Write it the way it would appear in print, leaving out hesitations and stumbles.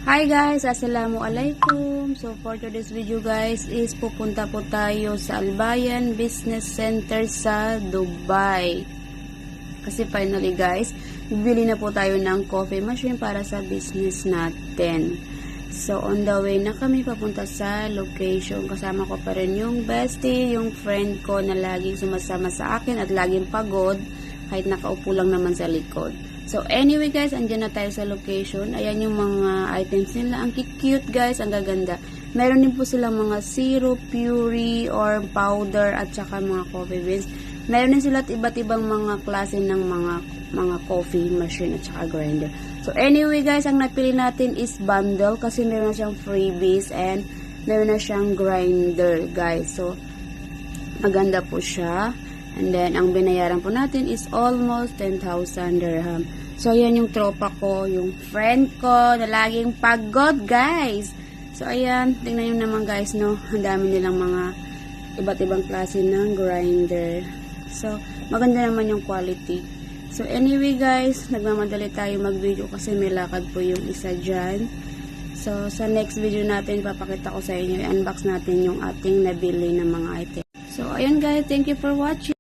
Hi guys, assalamualaikum. So for today's video guys is pupunta po tayo sa Albayan Business Center sa Dubai. Kasi finally guys, bibili na po tayo ng coffee machine para sa business natin. So on the way na kami papunta sa location. Kasama ko pa rin yung bestie, yung friend ko na laging sumasama sa akin at laging pagod kahit nakaupo lang naman sa likod. So, anyway guys, andyan na tayo sa location. Ayan yung mga items nila. Ang cute guys, ang gaganda. Meron din po silang mga syrup, puree, or powder, at saka mga coffee beans. Meron din sila iba't ibang mga klase ng mga coffee machine at saka grinder. So, anyway guys, ang napili natin is bundle kasi meron na siyang freebies and meron na siyang grinder guys. So, maganda po siya. And then, ang binayaran po natin is almost 10,000 dirham. So, ayan yung tropa ko, yung friend ko na laging pagod, guys. So, ayan, tingnan nyo naman guys, no? Ang dami nilang mga iba't ibang klase ng grinder. So, maganda naman yung quality. So, anyway guys, nagmamadali tayo mag-video kasi may lakad po yung isa dyan. So, sa next video natin, papakita ko sa inyo, i-unbox natin yung ating nabili ng mga item. So, ayan guys, thank you for watching.